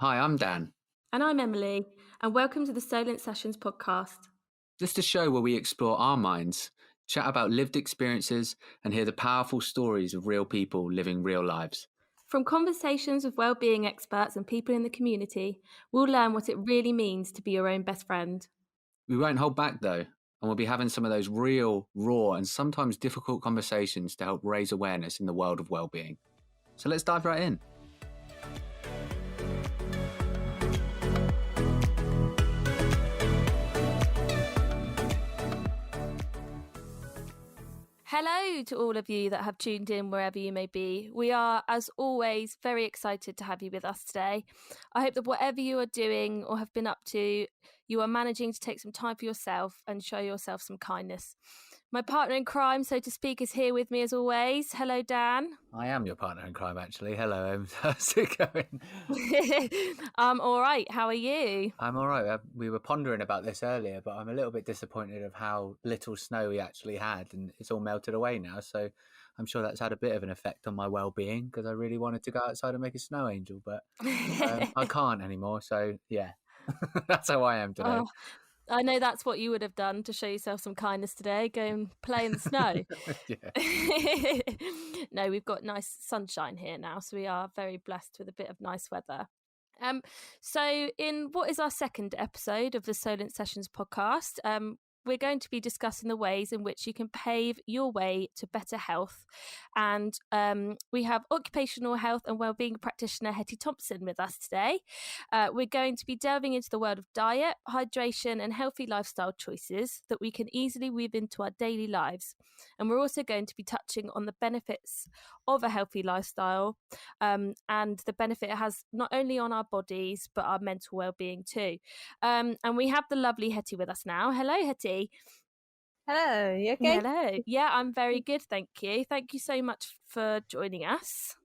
Hi, I'm Dan. And I'm Emily, and welcome to the Solent Sessions Podcast. This is a show where we explore our minds, chat about lived experiences, and hear the powerful stories of real people living real lives. From conversations with wellbeing experts and people in the community, we'll learn what it really means to be your own best friend. We won't hold back though, and we'll be having some of those real, raw, and sometimes difficult conversations to help raise awareness in the world of wellbeing. So let's dive right in. Hello to all of you that have tuned in wherever you may be. We are, as always, very excited to have you with us today. I hope that whatever you are doing or have been up to, you are managing to take some time for yourself and show yourself some kindness. My partner in crime, so to speak, is here with me as always. Hello, Dan. I am your partner in crime, actually. Hello, how's it going? I'm all right. How are you? I'm all right. We were pondering about this earlier, but I'm a little bit disappointed of how little snow we actually had, and it's all melted away now. So I'm sure that's had a bit of an effect on my well-being because I really wanted to go outside and make a snow angel, but I can't anymore. So yeah, that's how I am today. Oh, I know that's what you would have done to show yourself some kindness today. Go and play in the snow. No, we've got nice sunshine here now, so we are very blessed with a bit of nice weather. So in what is our second episode of the Solent Sessions podcast, we're going to be discussing the ways in which you can pave your way to better health. And we have occupational health and wellbeing practitioner Hetty Thompson with us today. We're going to be delving into the world of diet, hydration, and healthy lifestyle choices that we can easily weave into our daily lives. And we're also going to be touching on the benefits of a healthy lifestyle and the benefit it has not only on our bodies, but our mental well-being too. And we have the lovely Hetty with us now. Hello, Hetty. Hello, you okay? Hello. Yeah, I'm very good, thank you. Thank you so much for joining us.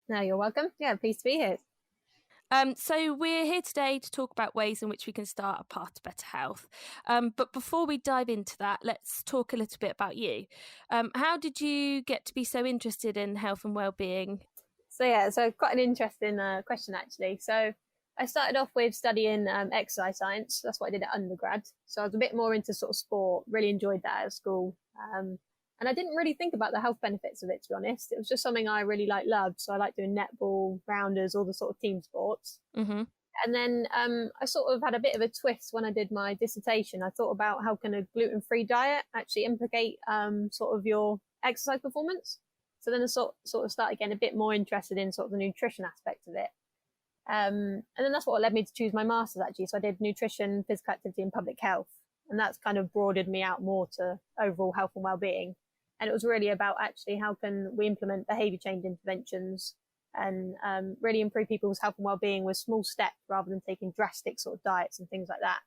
No, you're welcome. Yeah, pleased to be here. So we're here today to talk about ways in which we can start a path to better health. But before we dive into that, let's talk a little bit about you. How did you get to be so interested in health and well-being? So quite an interesting question, actually. So I started off with studying exercise science. That's what I did at undergrad. So I was a bit more into sort of sport, really enjoyed that at school. And I didn't really think about the health benefits of it, to be honest. It was just something I really loved. So I like doing netball, rounders, all the sort of team sports. Mm-hmm. And then I sort of had a bit of a twist when I did my dissertation. I thought about how can a gluten-free diet actually implicate sort of your exercise performance. So then I sort of started getting a bit more interested in sort of the nutrition aspect of it. And then that's what led me to choose my master's, actually. So I did nutrition, physical activity and public health. And that's kind of broadened me out more to overall health and well-being. And it was really about actually how can we implement behaviour change interventions and really improve people's health and well-being with small steps rather than taking drastic sort of diets and things like that.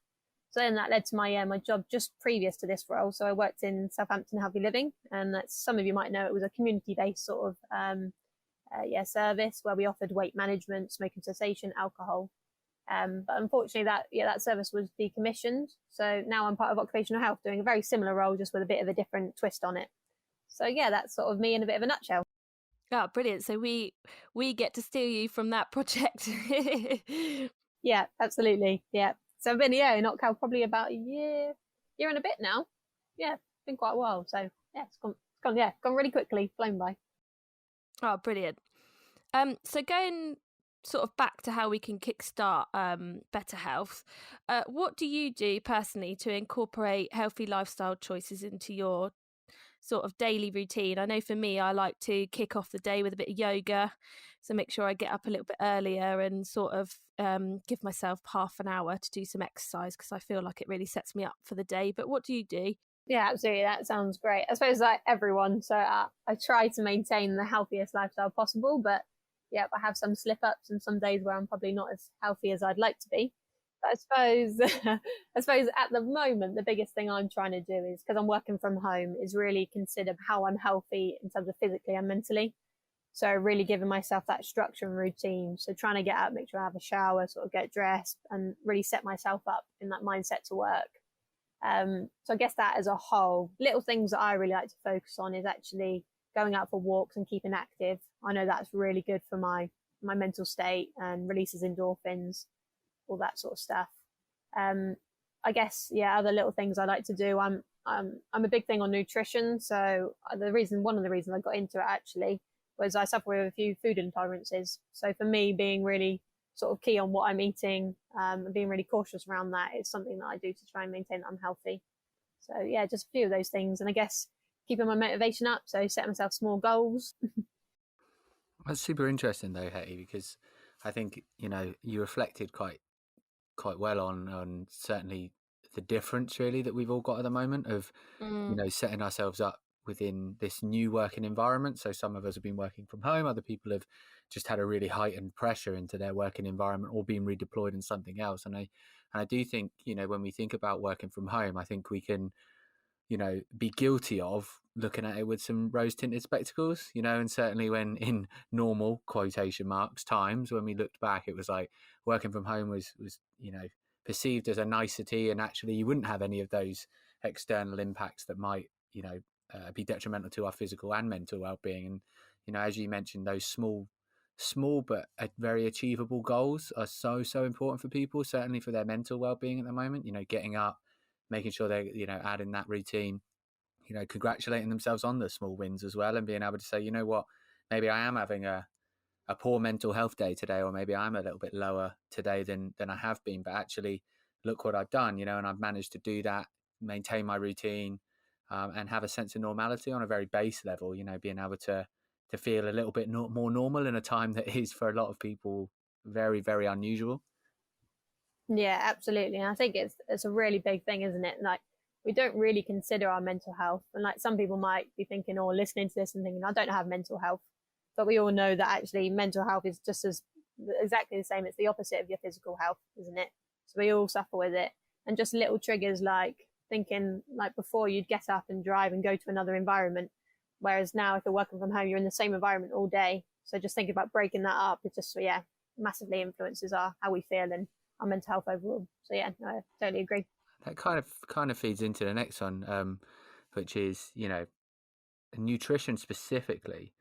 So then that led to my job just previous to this role. So I worked in Southampton Healthy Living, and that's, some of you might know, it was a community-based sort of service where we offered weight management, smoking cessation, alcohol. But unfortunately that service was decommissioned. So now I'm part of occupational health doing a very similar role, just with a bit of a different twist on it. So yeah, that's sort of me in a bit of a nutshell. Oh, brilliant. So we get to steal you from that project. Yeah, absolutely. Yeah. So I've been here in Occal probably about a year and a bit now. Yeah, it's been quite a while. So yeah, it's gone really quickly, flown by. Oh, brilliant. So going sort of back to how we can kickstart better health, what do you do personally to incorporate healthy lifestyle choices into your sort of daily routine? I know for me, I like to kick off the day with a bit of yoga. So make sure I get up a little bit earlier and sort of give myself half an hour to do some exercise because I feel like it really sets me up for the day. But what do you do? Yeah, absolutely. That sounds great. I suppose like everyone. So I try to maintain the healthiest lifestyle possible, but yeah, I have some slip ups and some days where I'm probably not as healthy as I'd like to be. But I suppose at the moment, the biggest thing I'm trying to do is, because I'm working from home, is really consider how I'm healthy in terms of physically and mentally. So really giving myself that structure and routine. So trying to get up, make sure I have a shower, sort of get dressed and really set myself up in that mindset to work. So I guess that as a whole, little things that I really like to focus on is actually going out for walks and keeping active. I know that's really good for my my mental state and releases endorphins, all that sort of stuff. I guess, other little things I like to do. I'm a big thing on nutrition. So one of the reasons I got into it actually was I suffer with a few food intolerances. So for me, being really sort of key on what I'm eating, and being really cautious around that is something that I do to try and maintain that I'm healthy. So just a few of those things. And I guess keeping my motivation up. So set myself small goals. That's super interesting though, Hetty, because I think, you reflected quite well on certainly the difference really that we've all got at the moment of, setting ourselves up within this new working environment. So some of us have been working from home, other people have just had a really heightened pressure into their working environment or being redeployed in something else. And I do think, when we think about working from home, I think we can, be guilty of looking at it with some rose-tinted spectacles, and certainly when in normal quotation marks times, when we looked back, it was like working from home was perceived as a nicety, and actually you wouldn't have any of those external impacts that might, be detrimental to our physical and mental well-being. And, as you mentioned, those small but very achievable goals are so important for people, certainly for their mental well-being at the moment, getting up, making sure they're, adding that routine, congratulating themselves on the small wins as well, and being able to say, what, maybe I am having a poor mental health day today, or maybe I'm a little bit lower today than I have been, but actually look what I've done, and I've managed to do that, maintain my routine, and have a sense of normality on a very base level, being able to feel a little bit more normal in a time that is for a lot of people very, very unusual. Yeah, absolutely. And I think it's a really big thing, isn't it? Like, we don't really consider our mental health. And like, some people might be thinking or listening to this and thinking, I don't have mental health. But we all know that actually mental health is just exactly the same. It's the opposite of your physical health, isn't it? So we all suffer with it. And just little triggers like thinking, like, before you'd get up and drive and go to another environment. Whereas now, if you're working from home, you're in the same environment all day. So just thinking about breaking that up, it just, massively influences how we feel and our mental health overall. So I totally agree. That kind of feeds into the next one, which is, nutrition specifically,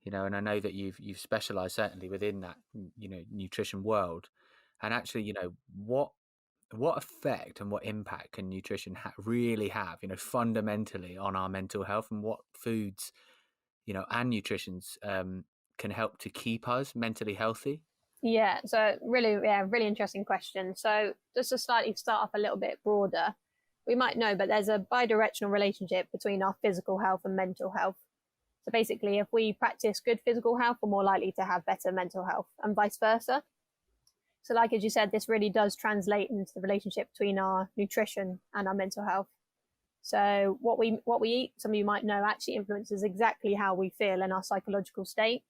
and I know that you've specialized certainly within that, nutrition world, and actually, what effect and what impact can nutrition really have, fundamentally on our mental health, and what foods, and nutritions can help to keep us mentally healthy? Yeah, so really interesting question. So just to slightly start off a little bit broader, we might know, but there's a bidirectional relationship between our physical health and mental health. So basically, if we practice good physical health, we're more likely to have better mental health, and vice versa. So like, as you said, this really does translate into the relationship between our nutrition and our mental health. So what we eat, some of you might know, actually influences exactly how we feel and our psychological state.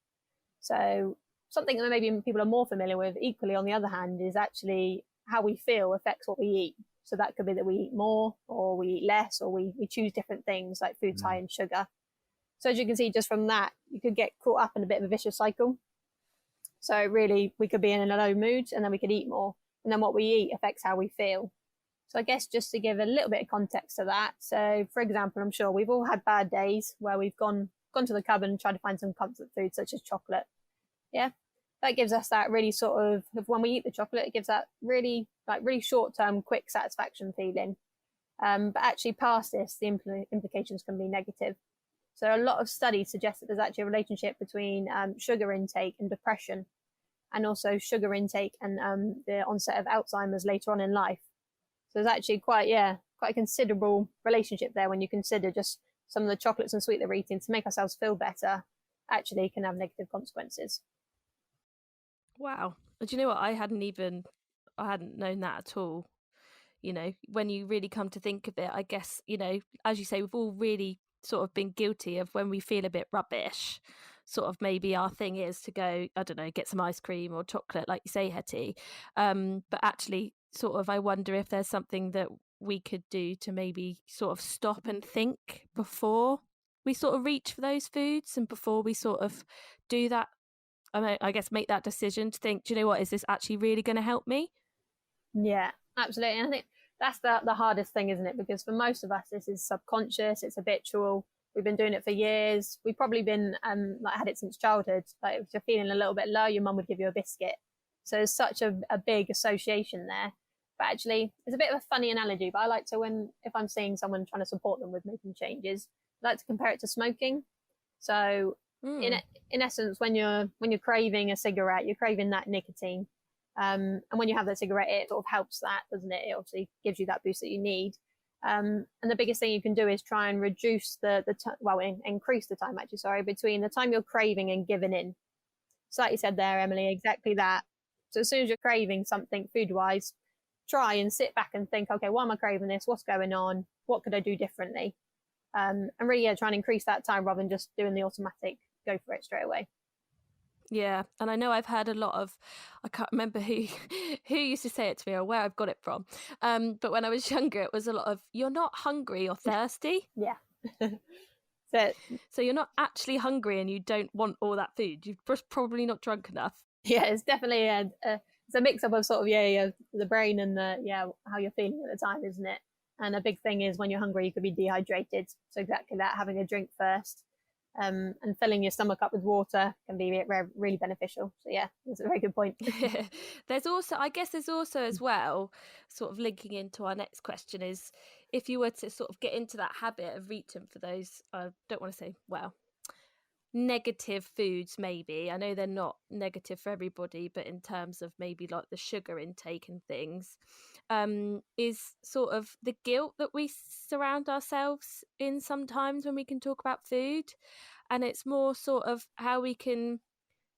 So something that maybe people are more familiar with, equally on the other hand, is actually how we feel affects what we eat. So that could be that we eat more, or we eat less, or we choose different things like foods high in sugar. So as you can see, just from that, you could get caught up in a bit of a vicious cycle. So really, we could be in a low mood, and then we could eat more. And then what we eat affects how we feel. So I guess just to give a little bit of context to that. So for example, I'm sure we've all had bad days where we've gone to the cupboard and tried to find some comfort food, such as chocolate. Yeah, that gives us that really sort of when we eat the chocolate, it gives that really short-term, quick satisfaction feeling. But actually past this, the implications can be negative. So a lot of studies suggest that there's actually a relationship between sugar intake and depression, and also sugar intake and the onset of Alzheimer's later on in life. So there's actually quite a considerable relationship there when you consider just some of the chocolates and sweet that we're eating to make ourselves feel better actually can have negative consequences. Wow. Do you know what? I hadn't known that at all. When you really come to think of it, I guess, as you say, we've all really sort of been guilty of when we feel a bit rubbish, sort of maybe our thing is to go, I don't know, get some ice cream or chocolate, like you say, Hetty. But actually, sort of, I wonder if there's something that we could do to maybe sort of stop and think before we sort of reach for those foods, and before we sort of do that. I guess make that decision to think, do you know what, is this actually really going to help me? Yeah, absolutely. And I think that's the hardest thing, isn't it? Because for most of us, this is subconscious, it's habitual. We've been doing it for years. We've probably been like had it since childhood. Like if you're feeling a little bit low, your mum would give you a biscuit. So there's such a big association there. But actually, it's a bit of a funny analogy, but I like to, if I'm seeing someone trying to support them with making changes, I like to compare it to smoking. So in essence, when you're craving a cigarette, you're craving that nicotine. And when you have that cigarette, it sort of helps that, doesn't it? It obviously gives you that boost that you need. And the biggest thing you can do is try and reduce increase the time, between the time you're craving and giving in. So like you said there, Emily, exactly that. So as soon as you're craving something food-wise, try and sit back and think, okay, why am I craving this? What's going on? What could I do differently? And really, try and increase that time rather than just doing the automatic, go for it straight away. Yeah, and I know I've heard a lot of, I can't remember who used to say it to me or where I've got it from, but when I was younger, it was a lot of, you're not hungry or thirsty. Yeah. So you're not actually hungry and you don't want all that food. You're just probably not drunk enough. Yeah, it's definitely it's a mix-up of sort of, the brain and how you're feeling at the time, isn't it? And a big thing is when you're hungry, you could be dehydrated. So exactly that, having a drink first. And filling your stomach up with water can be really beneficial. So yeah, that's a very good point. There's also as well, sort of linking into our next question, is if you were to sort of get into that habit of reaching for those, I don't want to say, negative foods, maybe. I know they're not negative for everybody, but in terms of maybe like the sugar intake and things, is sort of the guilt that we surround ourselves in sometimes when we can talk about food. And it's more sort of how we can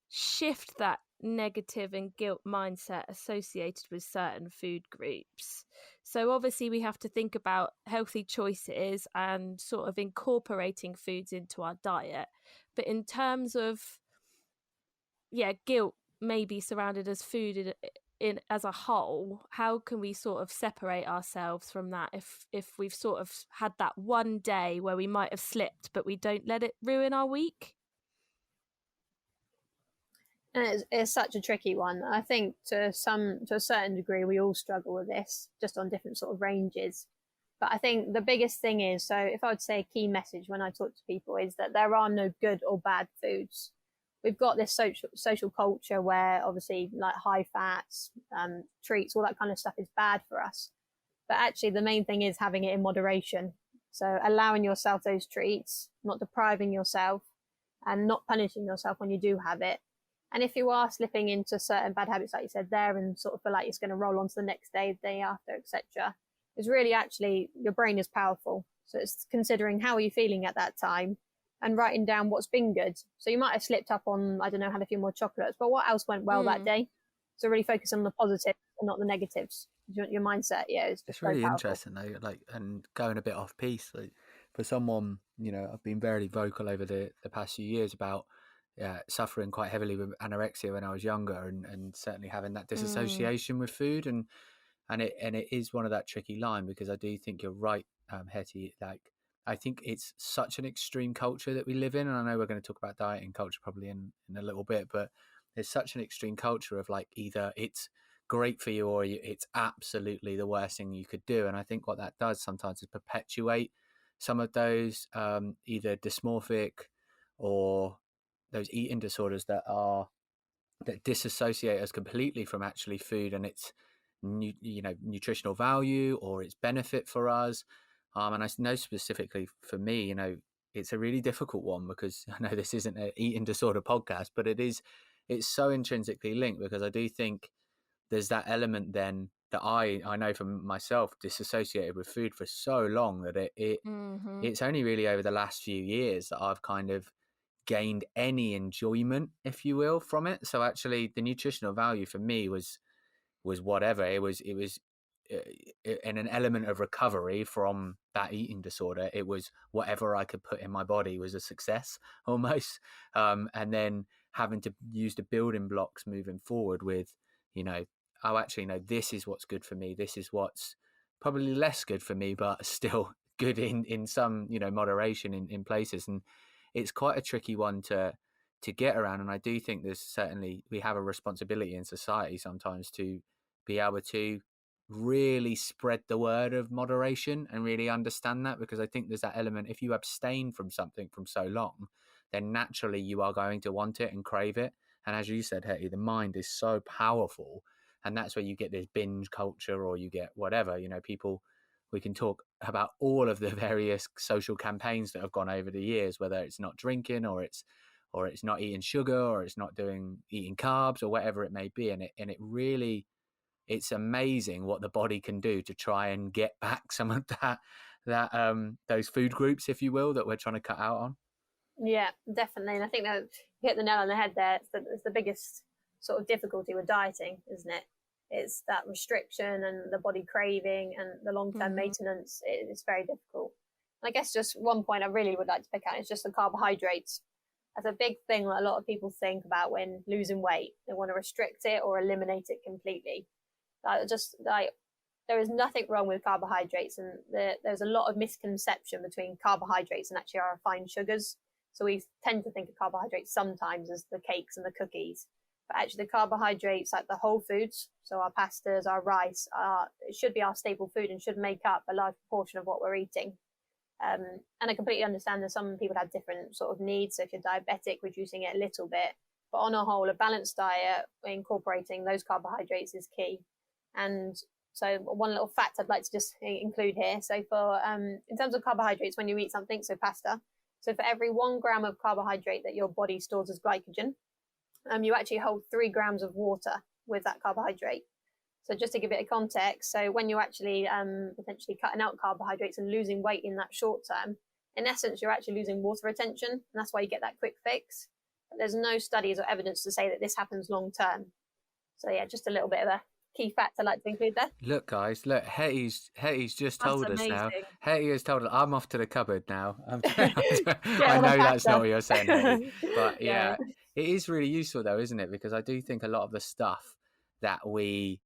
shift that negative and guilt mindset associated with certain food groups. So obviously we have to think about healthy choices and sort of incorporating foods into our diet. But in terms of, guilt maybe surrounded as food in as a whole, how can we sort of separate ourselves from that if we've sort of had that one day where we might have slipped, but we don't let it ruin our week? And it's such a tricky one. I think to a certain degree, we all struggle with this, just on different sort of ranges. But I think the biggest thing is, so if I would say a key message when I talk to people, is that there are no good or bad foods. We've got this social culture where obviously like high fats, treats, all that kind of stuff is bad for us. But actually the main thing is having it in moderation. So allowing yourself those treats, not depriving yourself and not punishing yourself when you do have it. And if you are slipping into certain bad habits, like you said there, and sort of feel like it's going to roll on to the next day, the day after, etc., it's really actually, your brain is powerful. So it's considering how are you feeling at that time and writing down what's been good. So you might have slipped up on, I don't know, had a few more chocolates, but what else went well that day? So really focus on the positives and not the negatives. Your mindset, it's really interesting though, like, and going a bit off piece, like for someone, I've been very vocal over the past few years about suffering quite heavily with anorexia when I was younger, and certainly having that disassociation with food, and it is one of that tricky line, because I do think you're right, Hetty. Like, I think it's such an extreme culture that we live in, and I know we're going to talk about dieting culture probably in a little bit, but there's such an extreme culture of like either it's great for you or it's absolutely the worst thing you could do. And I think what that does sometimes is perpetuate some of those either dysmorphic or those eating disorders that disassociate us completely from actually food and its nutritional value or its benefit for us. And I know specifically for me, it's a really difficult one, because I know this isn't an eating disorder podcast, but it's so intrinsically linked, because I do think there's that element then that I know from myself disassociated with food for so long that it's only really over the last few years that I've kind of gained any enjoyment, if you will, from it. So actually the nutritional value for me was whatever it was in an element of recovery from that eating disorder. It was whatever I could put in my body was a success almost. And then having to use the building blocks moving forward with, oh, actually, no, this is what's good for me. This is what's probably less good for me, but still good in some, moderation in places. And it's quite a tricky one to get around. And I do think we have a responsibility in society sometimes to be able to really spread the word of moderation and really understand that, because I think there's that element, if you abstain from something from so long, then naturally you are going to want it and crave it. And as you said, Hetty, the mind is so powerful, and that's where you get this binge culture, or you get whatever, people. We can talk about all of the various social campaigns that have gone over the years, whether it's not drinking, or it's not eating sugar, or it's not eating carbs, or whatever it may be. And it really, it's amazing what the body can do to try and get back some of those food groups, if you will, that we're trying to cut out on. Yeah, definitely. And I think that you hit the nail on the head there. It's the biggest sort of difficulty with dieting, isn't it? It's that restriction and the body craving and the long-term maintenance. It's very difficult. And I guess just one point I really would like to pick out is just the carbohydrates. That's a big thing that a lot of people think about when losing weight. They want to restrict it or eliminate it completely. There is nothing wrong with carbohydrates, and there's a lot of misconception between carbohydrates and actually our refined sugars. So we tend to think of carbohydrates sometimes as the cakes and the cookies, but actually the carbohydrates, like the whole foods, so our pastas, our rice, it should be our staple food and should make up a large proportion of what we're eating. And I completely understand that some people have different sort of needs. So if you're diabetic, reducing it a little bit, but on a whole, a balanced diet, incorporating those carbohydrates is key. And so one little fact I'd like to just include here. So for in terms of carbohydrates, when you eat something, so pasta, so for every 1 gram of carbohydrate that your body stores as glycogen, you actually hold 3 grams of water with that carbohydrate. So just to give it a context, so when you're actually potentially cutting out carbohydrates and losing weight in that short term, in essence, you're actually losing water retention, and that's why you get that quick fix. But there's no studies or evidence to say that this happens long term. So yeah, just a little bit of a key fact I'd like to include there. Look, guys, Hetty's just told us now. Hetty has told us, I'm off to the cupboard now. I know that's not what you're saying, Hetty. But yeah, it is really useful though, isn't it? Because I do think a lot of the stuff that we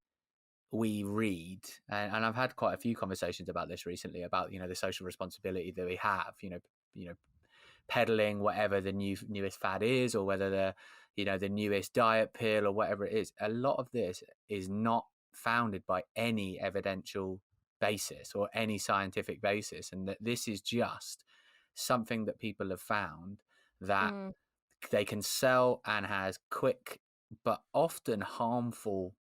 read, and I've had quite a few conversations about this recently, about the social responsibility that we have, peddling whatever the newest fad is, or whether the newest diet pill or whatever it is. A lot of this is not founded by any evidential basis or any scientific basis, and that this is just something that people have found that they can sell and has quick but often harmful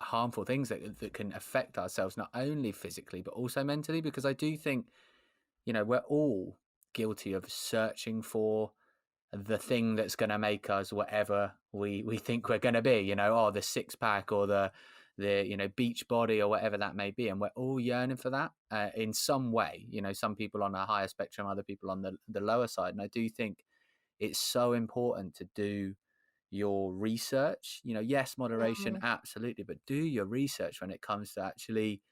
harmful things that can affect ourselves, not only physically but also mentally. Because I do think we're all guilty of searching for the thing that's going to make us whatever we think we're going to be, the six pack or the beach body or whatever that may be, and we're all yearning for that in some way. Some people on a higher spectrum, other people on the lower side. And I do think it's so important to do your research. Yes, moderation, absolutely, but do your research when it comes to actually,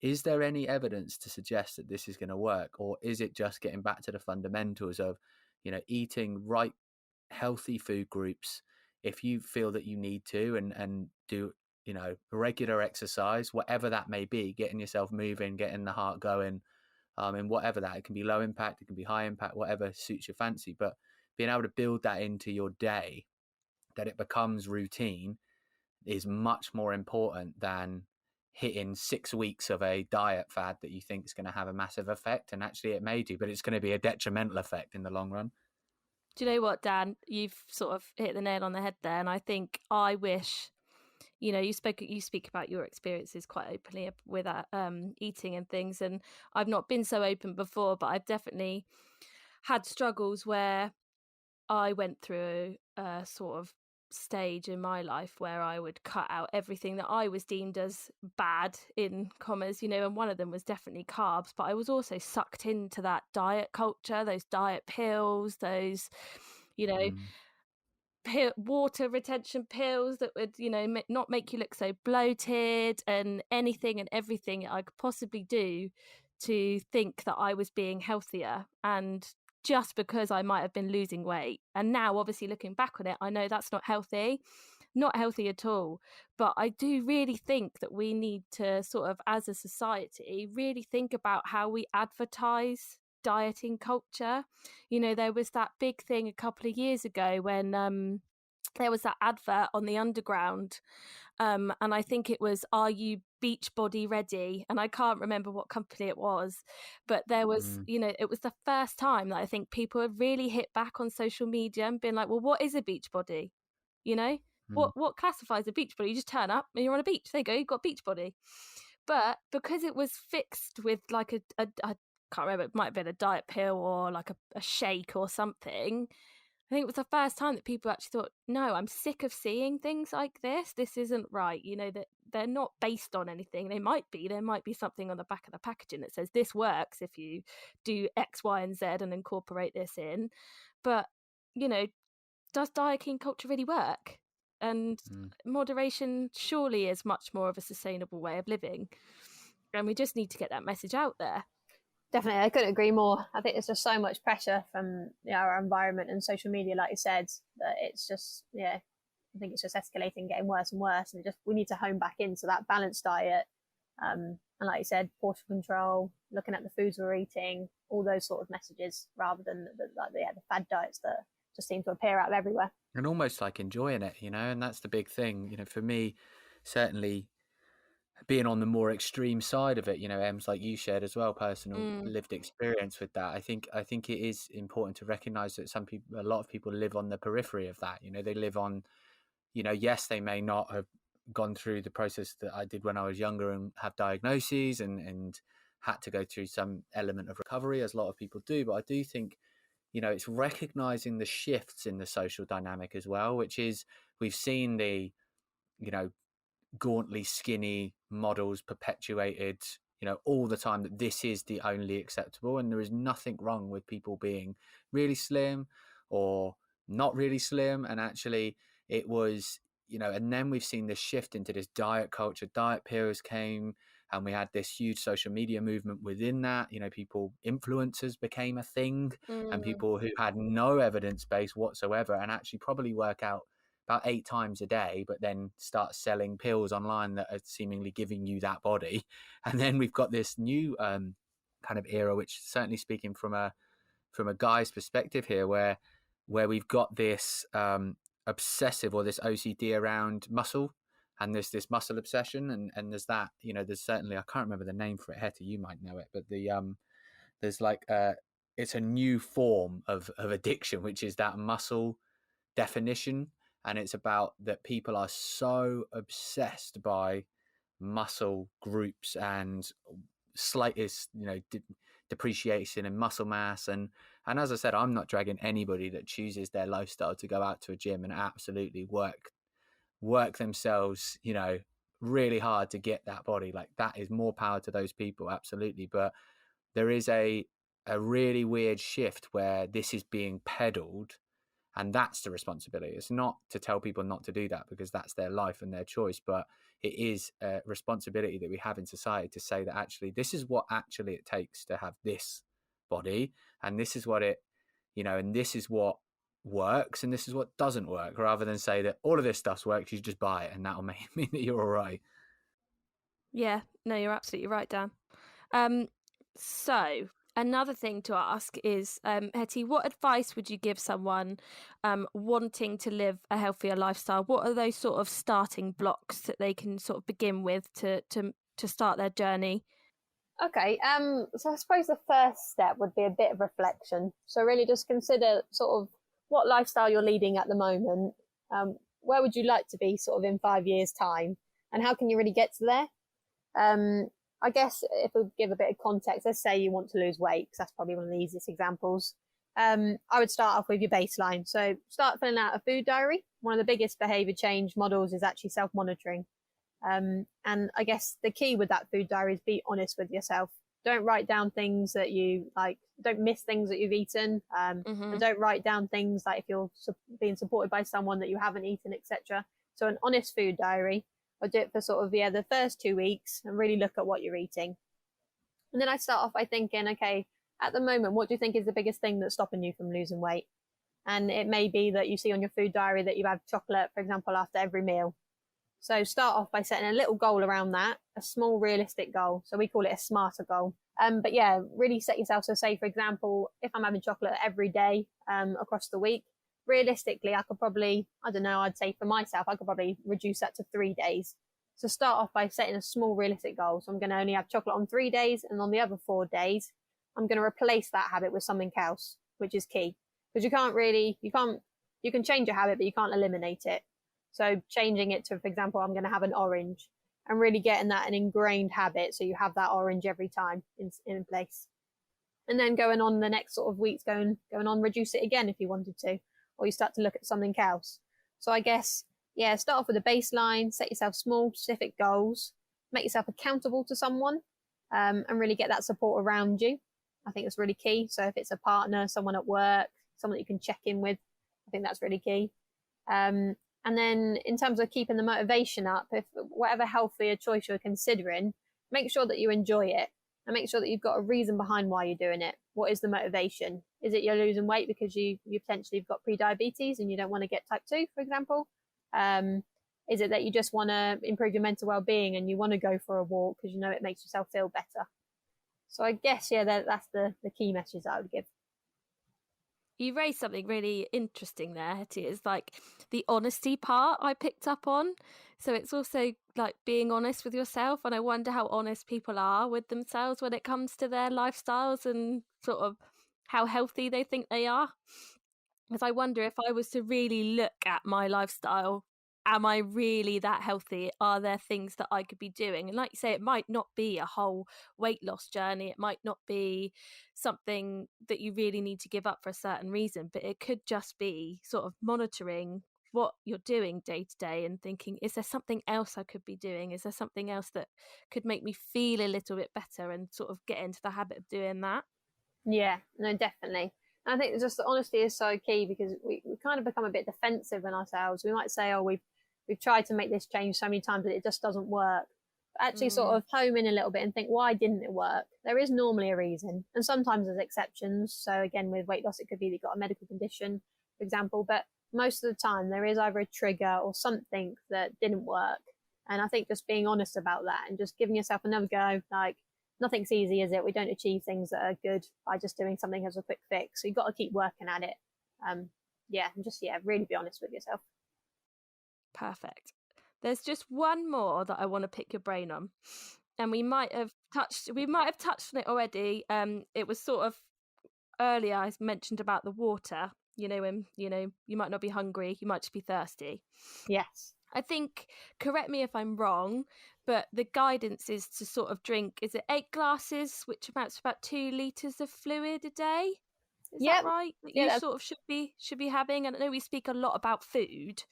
is there any evidence to suggest that this is going to work, or is it just getting back to the fundamentals of eating right healthy food groups if you feel that you need to, and do regular exercise, whatever that may be, getting yourself moving, getting the heart going, and whatever that, it can be low impact, it can be high impact, whatever suits your fancy, but being able to build that into your day, that it becomes routine, is much more important than hitting 6 weeks of a diet fad that you think is going to have a massive effect. And actually it may do, but it's going to be a detrimental effect in the long run. Do you know what, Dan? You've sort of hit the nail on the head there. And I think I wish, you speak about your experiences quite openly with eating and things. And I've not been so open before, but I've definitely had struggles where I went through a sort of stage in my life where I would cut out everything that I was deemed as bad, in commas, and one of them was definitely carbs, but I was also sucked into that diet culture, those diet pills, those water retention pills that would not make you look so bloated, and anything and everything I could possibly do to think that I was being healthier, and just because I might have been losing weight. And now, obviously, looking back on it, I know that's not healthy at all. But I do really think that we need to sort of, as a society, really think about how we advertise dieting culture. There was that big thing a couple of years ago when there was that advert on the Underground, and I think it was, "Are you beach body ready?" And I can't remember what company it was, but there was, it was the first time that I think people had really hit back on social media and been like, well, what is a beach body? What classifies a beach body? You just turn up and you're on a beach. There you go, you've got beach body. But because it was fixed with like I can't remember, it might have been a diet pill or like a shake or something, I think it was the first time that people actually thought, no, I'm sick of seeing things like this. This isn't right. That they're not based on anything. There might be something on the back of the packaging that says this works if you do X, Y, and Z and incorporate this in. But, does diet clean culture really work? And moderation surely is much more of a sustainable way of living. And we just need to get that message out there. Definitely, I couldn't agree more. I think there's just so much pressure from our environment and social media, like you said, that it's just, I think it's just escalating, getting worse and worse. And we need to hone back into that balanced diet. And like you said, portion control, looking at the foods we're eating, all those sort of messages, rather than the fad diets that just seem to appear out of everywhere. And almost like enjoying it, and that's the big thing, for me, certainly being on the more extreme side of it, Em's, like you shared as well, personal lived experience with that. I think it is important to recognize that a lot of people live on the periphery of that. They live on, yes, they may not have gone through the process that I did when I was younger and have diagnoses and had to go through some element of recovery, as a lot of people do. But I do think, it's recognizing the shifts in the social dynamic as well, which is, we've seen the, gauntly skinny models perpetuated, all the time, that this is the only acceptable, and there is nothing wrong with people being really slim or not really slim. And actually it was, and then we've seen this shift into this diet culture. Diet pills came, and we had this huge social media movement within that. Influencers became a thing, and people who had no evidence base whatsoever, and actually probably work out about 8 times a day, but then start selling pills online that are seemingly giving you that body. And then we've got this new kind of era, which, certainly speaking from a guy's perspective here, where we've got this obsessive, or this OCD around muscle, and there's this muscle obsession, and there's that, there's certainly, I can't remember the name for it, Hetty, you might know it, but there's like it's a new form of addiction, which is that muscle definition. And it's about that people are so obsessed by muscle groups and slightest, depreciation in muscle mass. And as I said, I'm not dragging anybody that chooses their lifestyle to go out to a gym and absolutely work themselves, really hard to get that body. Like, that is more power to those people, absolutely. But there is a really weird shift where this is being peddled. And that's the responsibility. It's not to tell people not to do that, because that's their life and their choice. But it is a responsibility that we have in society to say that actually this is what actually it takes to have this body. And this is what and this is what works and this is what doesn't work, rather than say that all of this stuff works, you just buy it and that'll mean that you're all right. Yeah, no, you're absolutely right, Dan. So another thing to ask is, Hetty, what advice would you give someone wanting to live a healthier lifestyle? What are those sort of starting blocks that they can sort of begin with to start their journey? Okay, so I suppose the first step would be a bit of reflection. So really just consider sort of what lifestyle you're leading at the moment. Where would you like to be sort of in 5 years' time? And how can you really get to there? I guess if we give a bit of context, let's say you want to lose weight, because that's probably one of the easiest examples. I would start off with your baseline. So start filling out a food diary. One of the biggest behavior change models is actually self-monitoring. And I guess the key with that food diary is be honest with yourself. Don't write down things that you like, don't miss things that you've eaten. And don't write down things like if you're being supported by someone that you haven't eaten, etc. So an honest food diary. I'll do it for sort of the first 2 weeks and really look at what you're eating. And then I start off by thinking, okay, at the moment, what do you think is the biggest thing that's stopping you from losing weight? And it may be that you see on your food diary that you have chocolate, for example, after every meal. So start off by setting a little goal around that, a small realistic goal. So we call it a smarter goal. But yeah, really set yourself. So say, for example, if I'm having chocolate every day across the week, realistically, I could probably, I don't know, I'd say for myself, I could probably reduce that to 3 days. So start off by setting a small realistic goal. So I'm going to only have chocolate on 3 days, and on the other 4 days, I'm going to replace that habit with something else, which is key. Because you can change your habit, but you can't eliminate it. So changing it to, for example, I'm going to have an orange, and really getting that an ingrained habit. So you have that orange every time in place. And then going on the next sort of weeks, going on, reduce it again if you wanted to, or you start to look at something else. So I guess, yeah, start off with a baseline, set yourself small, specific goals, make yourself accountable to someone, and really get that support around you. I think that's really key. So if it's a partner, someone at work, someone that you can check in with, I think that's really key. And then in terms of keeping the motivation up, if whatever healthier choice you're considering, make sure that you enjoy it, and make sure that you've got a reason behind why you're doing it. What is the motivation? Is it you're losing weight because you potentially have got pre-diabetes and you don't want to get type 2, for example? Is it that you just want to improve your mental well-being and you want to go for a walk because you know it makes yourself feel better? So I guess, yeah, that's the key message that I would give. You raised something really interesting there, Hetty. It's like the honesty part I picked up on. So it's also like being honest with yourself. And I wonder how honest people are with themselves when it comes to their lifestyles and sort of how healthy they think they are. Because I wonder if I was to really look at my lifestyle, am I really that healthy? Are there things that I could be doing? And like you say, it might not be a whole weight loss journey. It might not be something that you really need to give up for a certain reason, but it could just be sort of monitoring what you're doing day to day and thinking, is there something else I could be doing? Is there something else that could make me feel a little bit better and sort of get into the habit of doing that? Yeah, no, definitely. And I think just the honesty is so key, because we kind of become a bit defensive in ourselves. We might say, oh, we've tried to make this change so many times that it just doesn't work. But actually sort of home in a little bit and think, why didn't it work? There is normally a reason. And sometimes there's exceptions. So again, with weight loss, it could be that you've got a medical condition, for example. But most of the time there is either a trigger or something that didn't work. And I think just being honest about that and just giving yourself another go, like, nothing's easy, is it? We don't achieve things that are good by just doing something as a quick fix. So you've got to keep working at it. And just really be honest with yourself. Perfect. There's just one more that I want to pick your brain on, and we might have touched on it already. It was sort of earlier I mentioned about the water. When you might not be hungry, you might just be thirsty. Yes. I think, correct me if I'm wrong, but the guidance is to sort of drink, is it 8 glasses, which amounts to about 2 litres of fluid a day? Is that right? That you sort of should be having? And I know we speak a lot about food,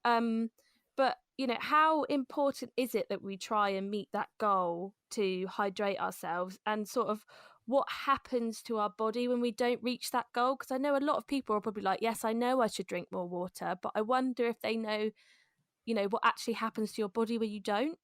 but how important is it that we try and meet that goal to hydrate ourselves, and sort of what happens to our body when we don't reach that goal? Because I know a lot of people are probably like, yes, I know I should drink more water, but I wonder if they know what actually happens to your body when you don't.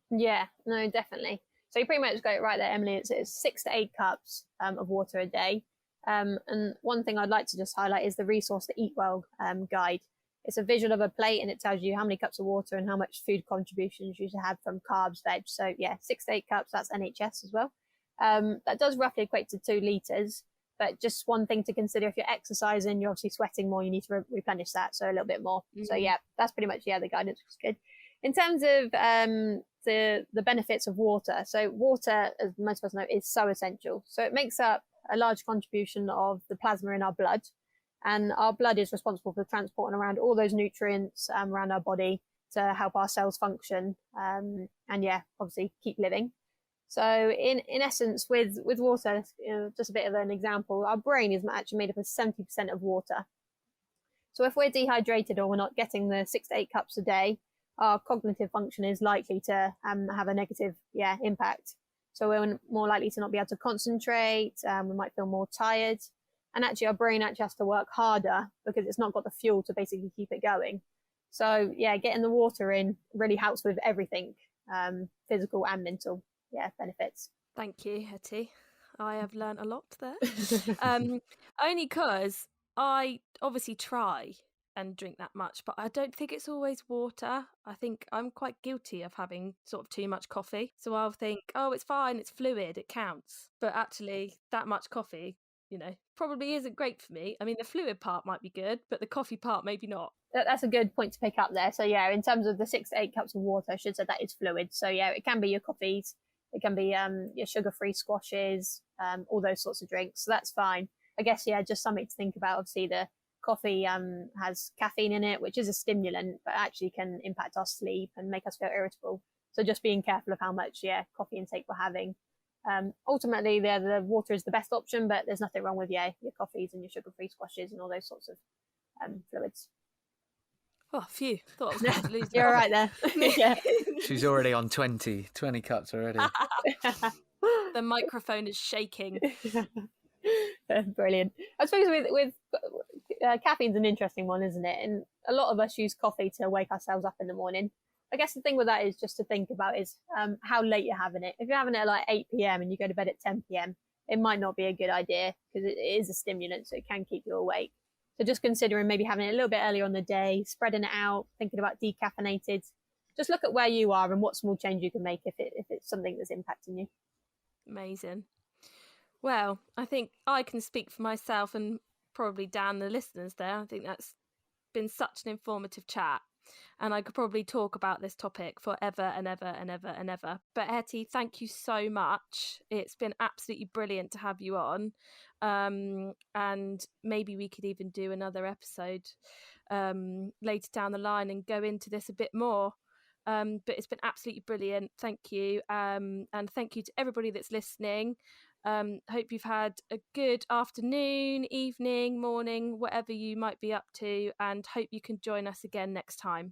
Yeah, no, definitely. So you pretty much got it right there, Emily. It's 6 to 8 cups of water a day. And one thing I'd like to just highlight is the resource, the Eat Well guide. It's a visual of a plate, and it tells you how many cups of water and how much food contributions you should have from carbs, veg. So yeah, 6 to 8 cups, that's NHS as well. That does roughly equate to 2 litres. But just one thing to consider, if you're exercising, you're obviously sweating more, you need to replenish that, so a little bit more. So yeah, that's pretty much, the guidance was good. In terms of the benefits of water, so water, as most of us know, is so essential. So it makes up a large contribution of the plasma in our blood, and our blood is responsible for transporting around all those nutrients around our body to help our cells function, and obviously keep living. So in essence, with water, just a bit of an example, our brain is actually made up of 70% of water. So if we're dehydrated or we're not getting the 6 to 8 cups a day, our cognitive function is likely to have a negative impact. So we're more likely to not be able to concentrate, we might feel more tired, and actually our brain actually has to work harder because it's not got the fuel to basically keep it going. So getting the water in really helps with everything, physical and mental benefits. Thank you, Hetty. I have learned a lot there. Only because I obviously try and drink that much, but I don't think it's always water. I think I'm quite guilty of having sort of too much coffee. So I'll think, oh, it's fine, it's fluid, it counts. But actually, that much coffee probably isn't great for me. I mean, the fluid part might be good, but the coffee part maybe not. That's a good point to pick up there. So yeah, in terms of the 6 to 8 cups of water, I should say that is fluid. So yeah, it can be your coffees, it can be your sugar-free squashes, all those sorts of drinks. So that's fine. I guess, yeah, just something to think about. Obviously, the coffee has caffeine in it, which is a stimulant, but actually can impact our sleep and make us feel irritable. So just being careful of how much coffee intake we're having. Ultimately, the water is the best option, but there's nothing wrong with your coffees and your sugar-free squashes and all those sorts of fluids. Oh, phew. Thought I was going to lose. You're all right there. Yeah. She's already on 20 cups already. The microphone is shaking. Brilliant. I suppose with caffeine's an interesting one, isn't it? And a lot of us use coffee to wake ourselves up in the morning. I guess the thing with that is just to think about is how late you're having it. If you're having it at like 8 p.m. and you go to bed at 10 p.m., it might not be a good idea because it is a stimulant, so it can keep you awake. So just considering maybe having it a little bit earlier on the day, spreading it out, thinking about decaffeinated. Just look at where you are and what small change you can make if it's something that's impacting you. Amazing. Well, I think I can speak for myself and probably Dan, the listeners there. I think that's been such an informative chat. And I could probably talk about this topic forever and ever and ever and ever. But Hetty, thank you so much. It's been absolutely brilliant to have you on. And maybe we could even do another episode later down the line and go into this a bit more. But it's been absolutely brilliant. Thank you. And thank you to everybody that's listening. Hope you've had a good afternoon, evening, morning, whatever you might be up to, and hope you can join us again next time.